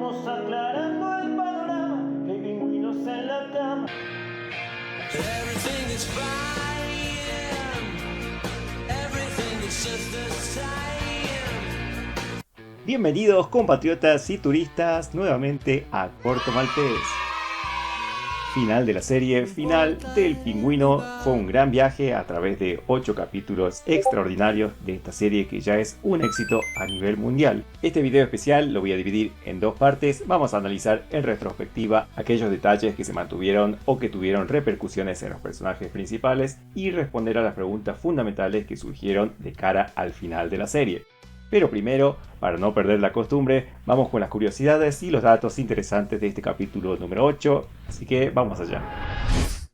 Vamos aclarando el panorama, que hay pingüinos en la cama. Everything is fine. Everything is just the same. Bienvenidos compatriotas y turistas nuevamente a Corto Maltés. Final de la serie, final del Pingüino. Fue un gran viaje a través de 8 capítulos extraordinarios de esta serie que ya es un éxito a nivel mundial. Este video especial lo voy a dividir en dos partes. Vamos a analizar en retrospectiva aquellos detalles que se mantuvieron o que tuvieron repercusiones en los personajes principales y responder a las preguntas fundamentales que surgieron de cara al final de la serie. Pero primero, para no perder la costumbre, vamos con las curiosidades y los datos interesantes de este capítulo número 8, así que vamos allá.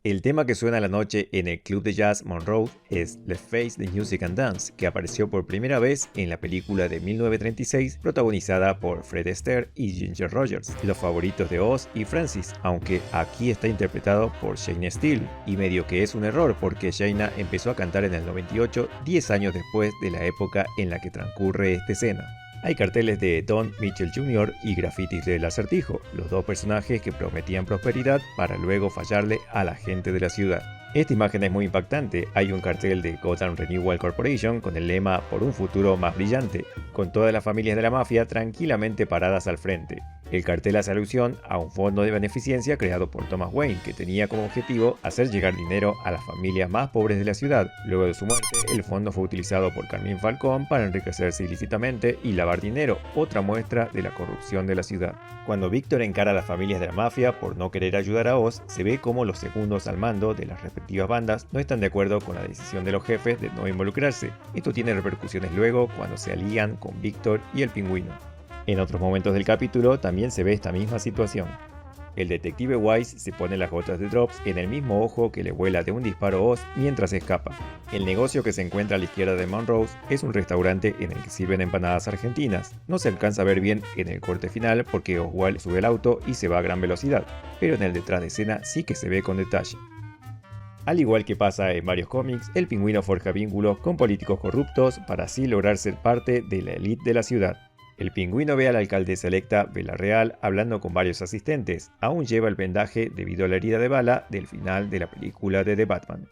El tema que suena a la noche en el club de jazz Monroe es Let's Face the Music and Dance, que apareció por primera vez en la película de 1936 protagonizada por Fred Astaire y Ginger Rogers, los favoritos de Oz y Francis, aunque aquí está interpretado por Shaina Steele, y medio que es un error porque Shaina empezó a cantar en el 98, 10 años después de la época en la que transcurre esta escena. Hay carteles de Don Mitchell Jr. y grafitis del Acertijo, los dos personajes que prometían prosperidad para luego fallarle a la gente de la ciudad. Esta imagen es muy impactante. Hay un cartel de Gotham Renewal Corporation con el lema "Por un futuro más brillante", con todas las familias de la mafia tranquilamente paradas al frente. El cartel hace alusión a un fondo de beneficencia creado por Thomas Wayne que tenía como objetivo hacer llegar dinero a las familias más pobres de la ciudad. Luego de su muerte, el fondo fue utilizado por Carmine Falcone para enriquecerse ilícitamente y lavar dinero, otra muestra de la corrupción de la ciudad. Cuando Victor encara a las familias de la mafia por no querer ayudar a Oz, se ve como los segundos al mando de las respectivas bandas no están de acuerdo con la decisión de los jefes de no involucrarse. Esto tiene repercusiones luego cuando se alían con Victor y el Pingüino. En otros momentos del capítulo también se ve esta misma situación. El detective Wise se pone las gotas de drops en el mismo ojo que le vuela de un disparo a Oz mientras escapa. El negocio que se encuentra a la izquierda de Monroe es un restaurante en el que sirven empanadas argentinas. No se alcanza a ver bien en el corte final porque Oswald sube el auto y se va a gran velocidad, pero en el detrás de escena sí que se ve con detalle. Al igual que pasa en varios cómics, el Pingüino forja vínculos con políticos corruptos para así lograr ser parte de la élite de la ciudad. El Pingüino ve a la alcaldesa electa Bella Real hablando con varios asistentes. Aún lleva el vendaje debido a la herida de bala del final de la película de The Batman.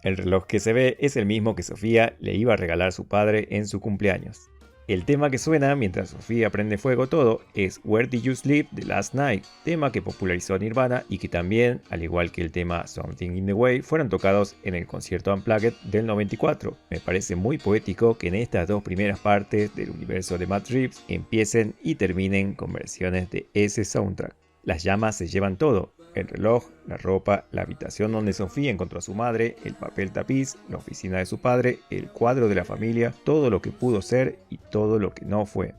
El reloj que se ve es el mismo que Sofía le iba a regalar a su padre en su cumpleaños. El tema que suena mientras Sofía prende fuego todo es Where Did You Sleep the Last Night, tema que popularizó Nirvana y que también, al igual que el tema Something in the Way, fueron tocados en el concierto Unplugged del 94. Me parece muy poético que en estas dos primeras partes del universo de Matt Reeves empiecen y terminen con versiones de ese soundtrack. Las llamas se llevan todo: el reloj, la ropa, la habitación donde Sofía encontró a su madre, el papel tapiz, la oficina de su padre, el cuadro de la familia, todo lo que pudo ser y todo lo que no fue.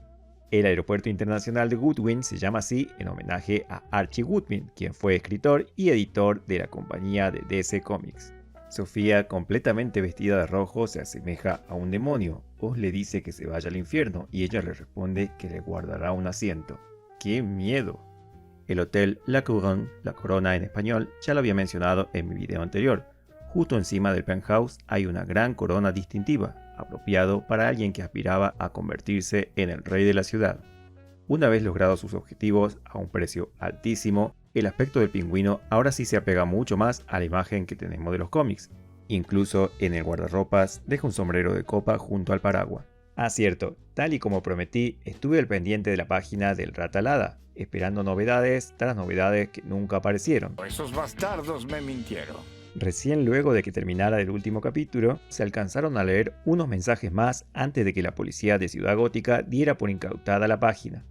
El aeropuerto internacional de Goodwin se llama así en homenaje a Archie Goodwin, quien fue escritor y editor de la compañía de DC Comics. Sofía, completamente vestida de rojo, se asemeja a un demonio. Oz le dice que se vaya al infierno y ella le responde que le guardará un asiento. ¡Qué miedo! El hotel La Couronne, la corona en español, ya lo había mencionado en mi video anterior. Justo encima del penthouse hay una gran corona distintiva, apropiado para alguien que aspiraba a convertirse en el rey de la ciudad. Una vez logrados sus objetivos a un precio altísimo, el aspecto del Pingüino ahora sí se apega mucho más a la imagen que tenemos de los cómics. Incluso en el guardarropas deja un sombrero de copa junto al paraguas. Ah, cierto, tal y como prometí, estuve al pendiente de la página del Ratalada, esperando novedades tras novedades que nunca aparecieron. Esos bastardos me mintieron. Recién luego de que terminara el último capítulo, se alcanzaron a leer unos mensajes más antes de que la policía de Ciudad Gótica diera por incautada la página.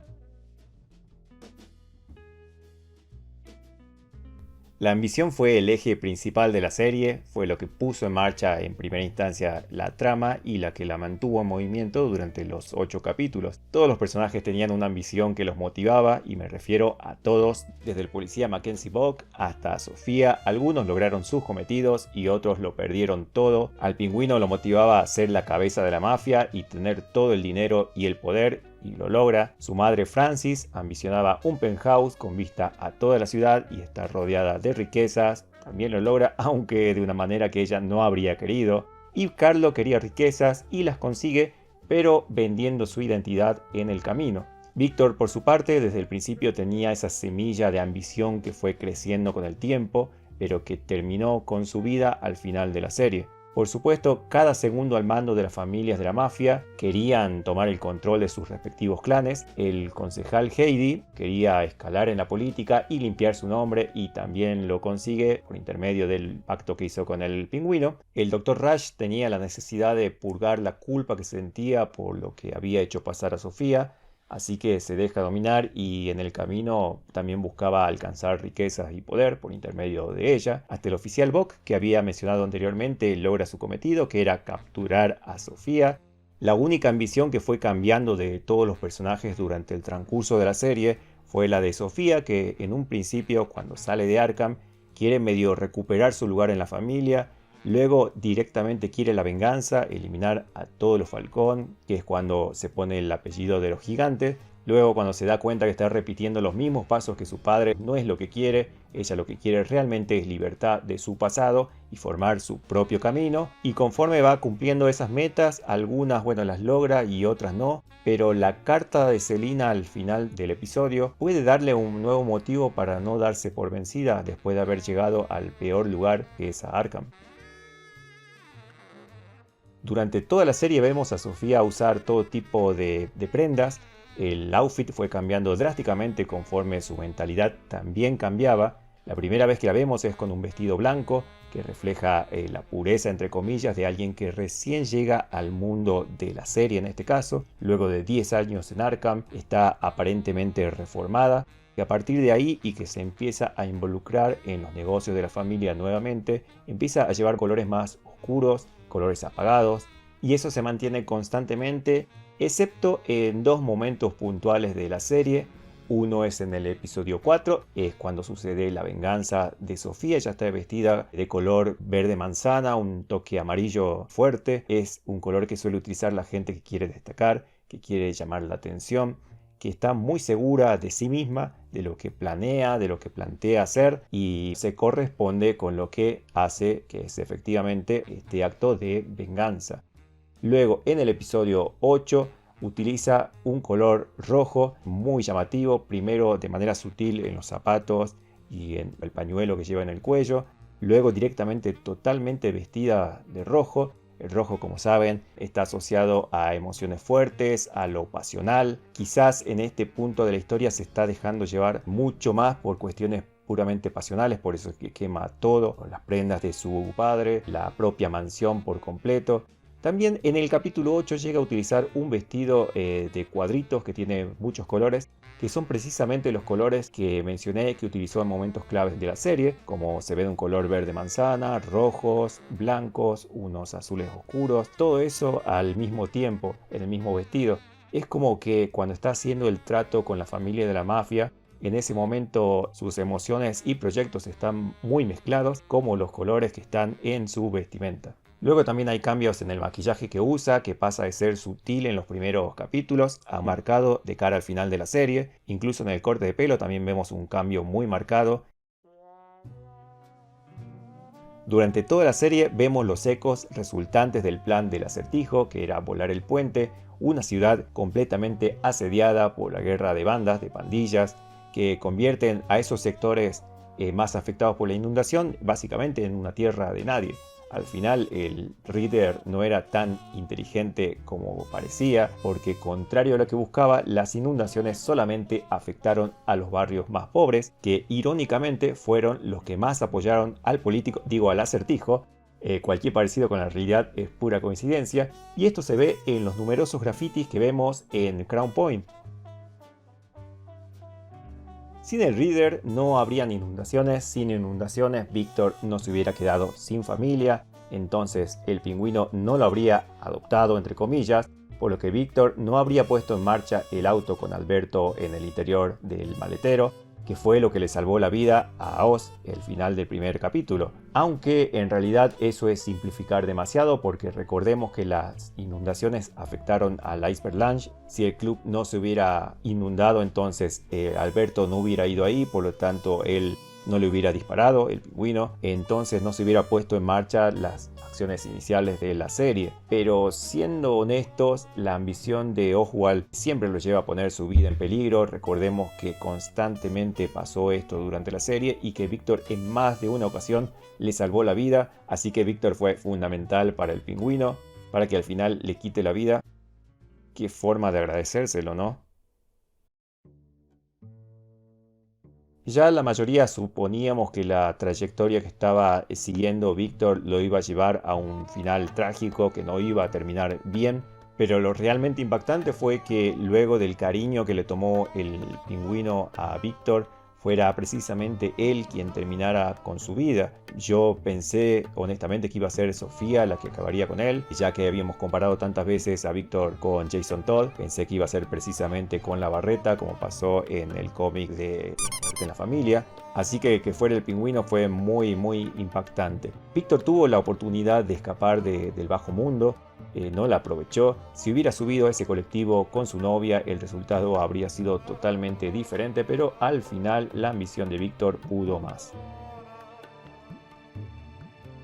La ambición fue el eje principal de la serie, fue lo que puso en marcha en primera instancia la trama y la que la mantuvo en movimiento durante los 8 capítulos. Todos los personajes tenían una ambición que los motivaba, y me refiero a todos, desde el policía Mackenzie Bock hasta Sofía. Algunos lograron sus cometidos y otros lo perdieron todo. Al Pingüino lo motivaba a ser la cabeza de la mafia y tener todo el dinero y el poder, y lo logra. Su madre Francis ambicionaba un penthouse con vista a toda la ciudad y estar rodeada de riquezas. También lo logra, aunque de una manera que ella no habría querido. Y Carlo quería riquezas y las consigue, pero vendiendo su identidad en el camino. Víctor, por su parte, desde el principio tenía esa semilla de ambición que fue creciendo con el tiempo, pero que terminó con su vida al final de la serie. Por supuesto, cada segundo al mando de las familias de la mafia querían tomar el control de sus respectivos clanes. El concejal Heidi quería escalar en la política y limpiar su nombre, y también lo consigue por intermedio del pacto que hizo con el Pingüino. El Dr. Rush tenía la necesidad de purgar la culpa que sentía por lo que había hecho pasar a Sofía, así que se deja dominar y en el camino también buscaba alcanzar riquezas y poder por intermedio de ella. Hasta el oficial Bock, que había mencionado anteriormente, logra su cometido, que era capturar a Sofía. La única ambición que fue cambiando de todos los personajes durante el transcurso de la serie fue la de Sofía, que en un principio, cuando sale de Arkham, quiere medio recuperar su lugar en la familia. Luego directamente quiere la venganza, eliminar a todos los Falcón, que es cuando se pone el apellido de los gigantes. Luego, cuando se da cuenta que está repitiendo los mismos pasos que su padre, no es lo que quiere. Ella lo que quiere realmente es libertad de su pasado y formar su propio camino. Y conforme va cumpliendo esas metas, algunas, las logra y otras no. Pero la carta de Selina al final del episodio puede darle un nuevo motivo para no darse por vencida después de haber llegado al peor lugar, que es a Arkham. Durante toda la serie vemos a Sofía usar todo tipo de prendas. El outfit fue cambiando drásticamente conforme su mentalidad también cambiaba. La primera vez que la vemos es con un vestido blanco que refleja la pureza, entre comillas, de alguien que recién llega al mundo de la serie en este caso. Luego de 10 años en Arkham está aparentemente reformada. Y a partir de ahí, y que se empieza a involucrar en los negocios de la familia nuevamente, empieza a llevar colores más oscuros, colores apagados, y eso se mantiene constantemente, excepto en dos momentos puntuales de la serie. Uno es en el episodio 4, es cuando sucede la venganza de Sofía. Ella está vestida de color verde manzana, un toque amarillo fuerte. Es un color que suele utilizar la gente que quiere destacar, que quiere llamar la atención, que está muy segura de sí misma, de lo que planea, de lo que plantea hacer, y se corresponde con lo que hace, que es efectivamente este acto de venganza. Luego, en el episodio 8, utiliza un color rojo muy llamativo, primero de manera sutil en los zapatos y en el pañuelo que lleva en el cuello, luego directamente totalmente vestida de rojo. El rojo, como saben, está asociado a emociones fuertes, a lo pasional. Quizás en este punto de la historia se está dejando llevar mucho más por cuestiones puramente pasionales, por eso es que quema todo, las prendas de su padre, la propia mansión por completo. También en el capítulo 8 llega a utilizar un vestido de cuadritos que tiene muchos colores, que son precisamente los colores que mencioné que utilizó en momentos claves de la serie, como se ve de un color verde manzana, rojos, blancos, unos azules oscuros, todo eso al mismo tiempo, en el mismo vestido. Es como que cuando está haciendo el trato con la familia de la mafia, en ese momento sus emociones y proyectos están muy mezclados, como los colores que están en su vestimenta. Luego también hay cambios en el maquillaje que usa, que pasa de ser sutil en los primeros capítulos a marcado de cara al final de la serie. Incluso en el corte de pelo también vemos un cambio muy marcado. Durante toda la serie vemos los ecos resultantes del plan del Acertijo, que era volar el puente, una ciudad completamente asediada por la guerra de bandas, de pandillas, que convierten a esos sectores más afectados por la inundación básicamente en una tierra de nadie. Al final el Reader no era tan inteligente como parecía, porque contrario a lo que buscaba, las inundaciones solamente afectaron a los barrios más pobres, que irónicamente fueron los que más apoyaron al político, al Acertijo. Cualquier parecido con la realidad es pura coincidencia, y esto se ve en los numerosos grafitis que vemos en Crown Point. Sin el Reader no habrían inundaciones, sin inundaciones Víctor no se hubiera quedado sin familia, entonces el Pingüino no lo habría adoptado entre comillas, por lo que Víctor no habría puesto en marcha el auto con Alberto en el interior del maletero, que fue lo que le salvó la vida a Oz el final del primer capítulo. Aunque en realidad eso es simplificar demasiado, porque recordemos que las inundaciones afectaron al Iceberg Lounge. Si el club no se hubiera inundado, entonces Alberto no hubiera ido ahí, por lo tanto él no le hubiera disparado, el Pingüino, entonces no se hubiera puesto en marcha las acciones iniciales de la serie. Pero siendo honestos, la ambición de Oswald siempre lo lleva a poner su vida en peligro. Recordemos que constantemente pasó esto durante la serie y que Víctor en más de una ocasión le salvó la vida, así que Víctor fue fundamental para el Pingüino, para que al final le quite la vida. Qué forma de agradecérselo, ¿no? Ya la mayoría suponíamos que la trayectoria que estaba siguiendo Víctor lo iba a llevar a un final trágico, que no iba a terminar bien, pero lo realmente impactante fue que luego del cariño que le tomó el Pingüino a Víctor, fuera precisamente él quien terminara con su vida. Yo pensé honestamente que iba a ser Sofía la que acabaría con él, ya que habíamos comparado tantas veces a Víctor con Jason Todd. Pensé que iba a ser precisamente con la Barreta, como pasó en el cómic de Muerte en la Familia. Así que fuera el Pingüino fue muy impactante. Víctor tuvo la oportunidad de escapar del bajo mundo, no la aprovechó. Si hubiera subido a ese colectivo con su novia, el resultado habría sido totalmente diferente, pero al final la ambición de Víctor pudo más.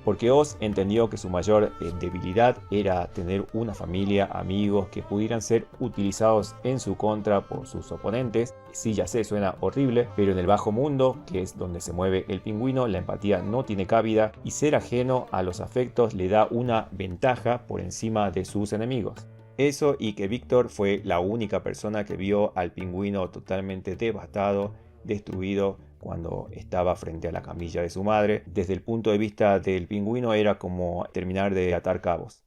Porque Oz entendió que su mayor debilidad era tener una familia, amigos que pudieran ser utilizados en su contra por sus oponentes. Sí, ya sé, suena horrible, pero en el bajo mundo, que es donde se mueve el Pingüino, la empatía no tiene cabida y ser ajeno a los afectos le da una ventaja por encima de sus enemigos. Eso, y que Víctor fue la única persona que vio al Pingüino totalmente devastado, destruido, cuando estaba frente a la camilla de su madre. Desde el punto de vista del Pingüino era como terminar de atar cabos.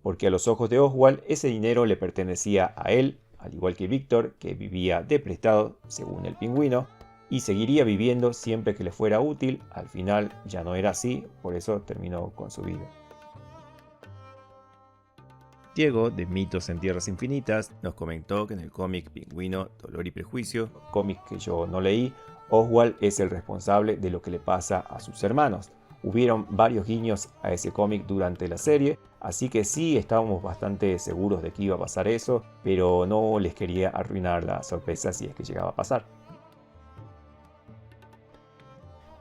Porque a los ojos de Oswald ese dinero le pertenecía a él, al igual que Víctor, que vivía de prestado según el Pingüino, y seguiría viviendo siempre que le fuera útil. Al final ya no era así, por eso terminó con su vida. Diego, de Mitos en Tierras Infinitas, nos comentó que en el cómic Pingüino, Dolor y Prejuicio, cómic que yo no leí, Oswald es el responsable de lo que le pasa a sus hermanos. Hubieron varios guiños a ese cómic durante la serie, así que sí estábamos bastante seguros de que iba a pasar eso, pero no les quería arruinar la sorpresa si es que llegaba a pasar.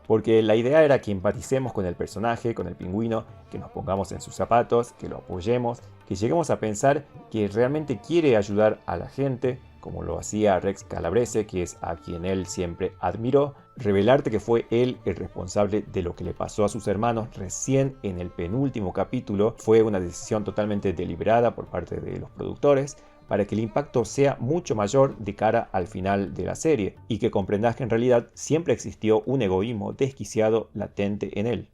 Porque la idea era que empaticemos con el personaje, con el Pingüino, que nos pongamos en sus zapatos, que lo apoyemos, que lleguemos a pensar que realmente quiere ayudar a la gente, como lo hacía Rex Calabrese, que es a quien él siempre admiró. Revelarte que fue él el responsable de lo que le pasó a sus hermanos recién en el penúltimo capítulo fue una decisión totalmente deliberada por parte de los productores, para que el impacto sea mucho mayor de cara al final de la serie y que comprendas que en realidad siempre existió un egoísmo desquiciado latente en él.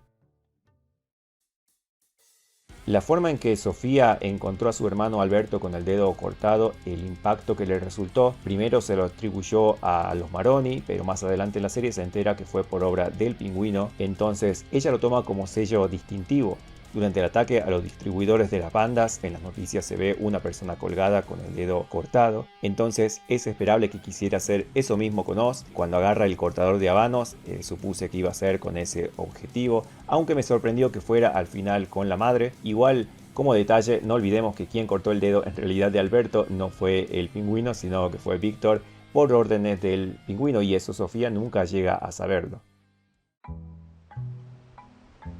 La forma en que Sofía encontró a su hermano Alberto con el dedo cortado, el impacto que le resultó, primero se lo atribuyó a los Maroni, pero más adelante en la serie se entera que fue por obra del Pingüino, entonces ella lo toma como sello distintivo. Durante el ataque a los distribuidores de las bandas, en las noticias se ve una persona colgada con el dedo cortado. Entonces es esperable que quisiera hacer eso mismo con Oz. Cuando agarra el cortador de habanos, supuse que iba a ser con ese objetivo, aunque me sorprendió que fuera al final con la madre. Igual, como detalle, no olvidemos que quien cortó el dedo en realidad de Alberto no fue el Pingüino, sino que fue Víctor por órdenes del Pingüino, y eso Sofía nunca llega a saberlo.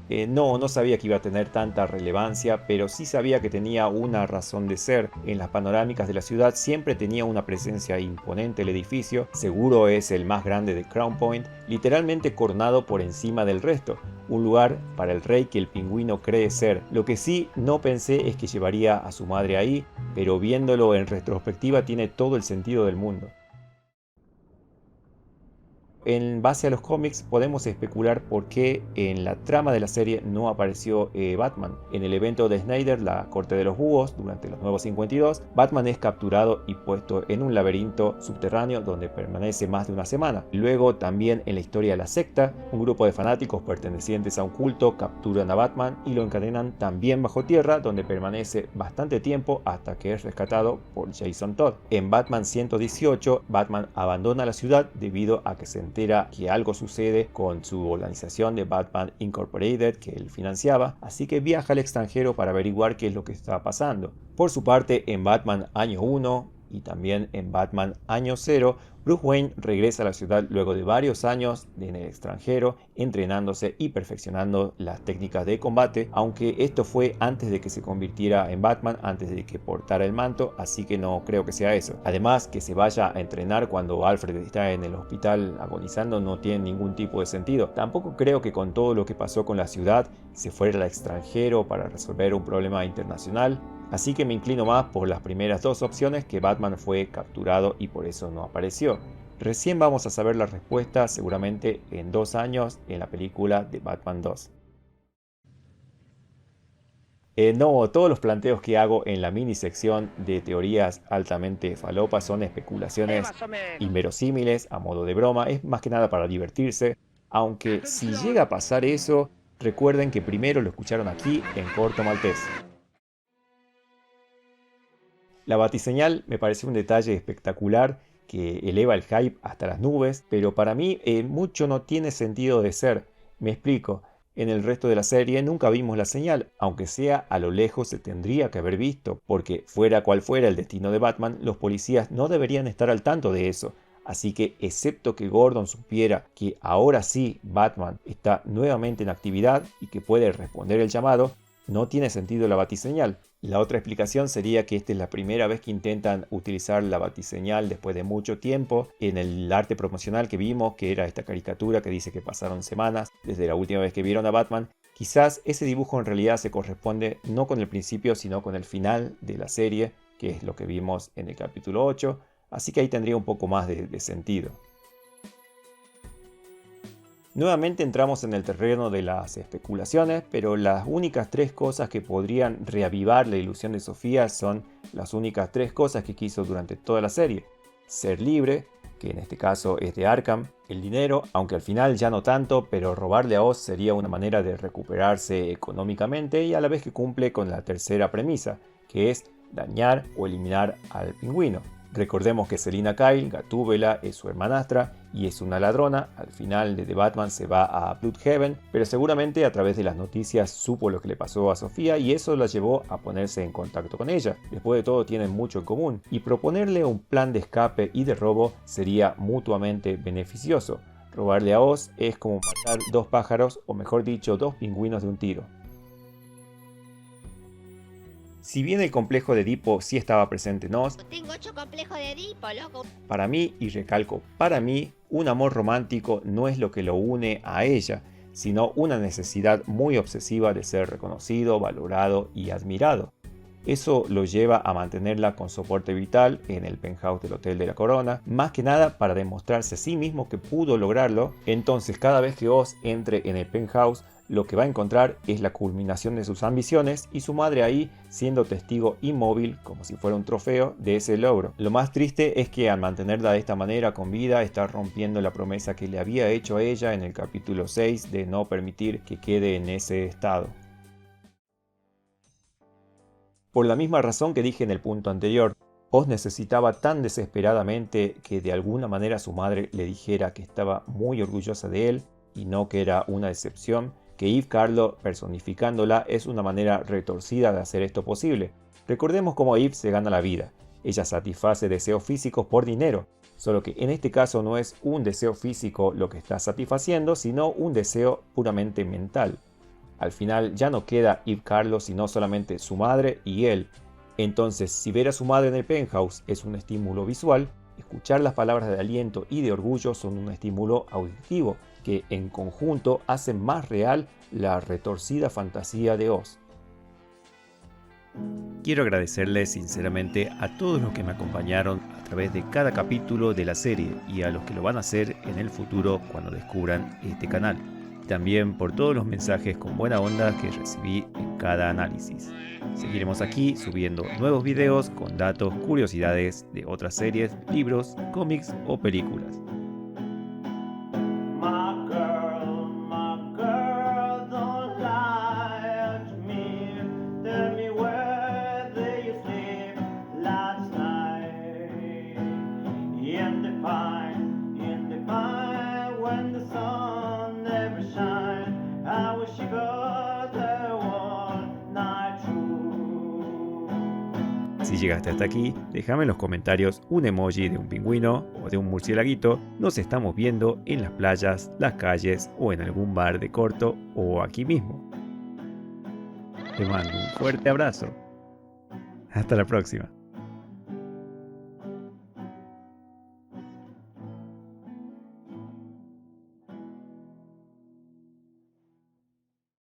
No sabía que iba a tener tanta relevancia, pero sí sabía que tenía una razón de ser. En las panorámicas de la ciudad siempre tenía una presencia imponente el edificio, seguro es el más grande de Crown Point, literalmente coronado por encima del resto, un lugar para el rey que el Pingüino cree ser. Lo que sí no pensé es que llevaría a su madre ahí, pero viéndolo en retrospectiva tiene todo el sentido del mundo. En base a los cómics podemos especular por qué en la trama de la serie no apareció Batman. En el evento de Snyder, la Corte de los Búhos, durante los Nuevos 52, Batman es capturado y puesto en un laberinto subterráneo donde permanece más de una semana. Luego también en la historia de la secta, un grupo de fanáticos pertenecientes a un culto capturan a Batman y lo encadenan también bajo tierra, donde permanece bastante tiempo hasta que es rescatado por Jason Todd. En Batman 118, Batman abandona la ciudad debido a que se entera que algo sucede con su organización de Batman Incorporated que él financiaba, así que viaja al extranjero para averiguar qué es lo que está pasando. Por su parte, en Batman Año 1 y también en Batman Año 0, Bruce Wayne regresa a la ciudad luego de varios años en el extranjero, entrenándose y perfeccionando las técnicas de combate, aunque esto fue antes de que se convirtiera en Batman, antes de que portara el manto, así que no creo que sea eso. Además, que se vaya a entrenar cuando Alfred está en el hospital agonizando no tiene ningún tipo de sentido. Tampoco creo que con todo lo que pasó con la ciudad se fuera al extranjero para resolver un problema internacional. Así que me inclino más por las primeras dos opciones, que Batman fue capturado y por eso no apareció. Recién vamos a saber la respuesta seguramente en 2 años en la película de Batman 2. No, todos los planteos que hago en la mini sección de teorías altamente falopas son especulaciones inverosímiles a modo de broma, es más que nada para divertirse, aunque si llega a pasar eso, recuerden que primero lo escucharon aquí en Corto Maltés. La batiseñal me parece un detalle espectacular que eleva el hype hasta las nubes, pero para mí mucho no tiene sentido de ser. Me explico, en el resto de la serie nunca vimos la señal, aunque sea a lo lejos se tendría que haber visto, porque fuera cual fuera el destino de Batman, los policías no deberían estar al tanto de eso. Así que, excepto que Gordon supiera que ahora sí Batman está nuevamente en actividad y que puede responder el llamado, no tiene sentido la batiseñal. La otra explicación sería que esta es la primera vez que intentan utilizar la batiseñal después de mucho tiempo. En el arte promocional que vimos, que era esta caricatura que dice que pasaron semanas desde la última vez que vieron a Batman, quizás ese dibujo en realidad se corresponde no con el principio sino con el final de la serie, que es lo que vimos en el capítulo 8, así que ahí tendría un poco más de sentido. Nuevamente entramos en el terreno de las especulaciones, pero las únicas 3 cosas que podrían reavivar la ilusión de Sofía son las únicas 3 cosas que quiso durante toda la serie. Ser libre, que en este caso es de Arkham, el dinero, aunque al final ya no tanto, pero robarle a Oz sería una manera de recuperarse económicamente y a la vez que cumple con la tercera premisa, que es dañar o eliminar al Pingüino. Recordemos que Selina Kyle, Gatúbela, es su hermanastra y es una ladrona. Al final de The Batman se va a Bloodhaven, pero seguramente a través de las noticias supo lo que le pasó a Sofía y eso la llevó a ponerse en contacto con ella. Después de todo tienen mucho en común y proponerle un plan de escape y de robo sería mutuamente beneficioso. Robarle a Oz es como matar 2 pájaros, o mejor dicho, 2 pingüinos de un tiro. Si bien el complejo de Edipo sí estaba presente en Oz, Tengo 8 complejos de Edipo, loco. para mí, y recalco, para mí, un amor romántico no es lo que lo une a ella, sino una necesidad muy obsesiva de ser reconocido, valorado y admirado. Eso lo lleva a mantenerla con soporte vital en el penthouse del Hotel de la Corona, más que nada para demostrarse a sí mismo que pudo lograrlo. Entonces cada vez que Oz entre en el penthouse, lo que va a encontrar es la culminación de sus ambiciones y su madre ahí siendo testigo inmóvil, como si fuera un trofeo, de ese logro. Lo más triste es que al mantenerla de esta manera con vida está rompiendo la promesa que le había hecho a ella en el capítulo 6 de no permitir que quede en ese estado. Por la misma razón que dije en el punto anterior, Oz necesitaba tan desesperadamente que de alguna manera su madre le dijera que estaba muy orgullosa de él y no que era una decepción, que Eve Carlo personificándola es una manera retorcida de hacer esto posible. Recordemos cómo Eve se gana la vida. Ella satisface deseos físicos por dinero, solo que en este caso no es un deseo físico lo que está satisfaciendo, sino un deseo puramente mental. Al final ya no queda Eve Carlo sino solamente su madre y él. Entonces, si ver a su madre en el penthouse es un estímulo visual, escuchar las palabras de aliento y de orgullo son un estímulo auditivo, que en conjunto hacen más real la retorcida fantasía de Oz. Quiero agradecerles sinceramente a todos los que me acompañaron a través de cada capítulo de la serie y a los que lo van a hacer en el futuro cuando descubran este canal. También por todos los mensajes con buena onda que recibí en cada análisis. Seguiremos aquí subiendo nuevos videos con datos, curiosidades de otras series, libros, cómics o películas. My girl, don't lie to me. Tell me where did you sleep last night? In the pine, when the sun never shines. I wish you got there one night through. Si llegaste hasta aquí, déjame en los comentarios un emoji de un pingüino o de un murciélaguito. Nos estamos viendo en las playas, las calles o en algún bar de corto o aquí mismo. Te mando un fuerte abrazo. Hasta la próxima.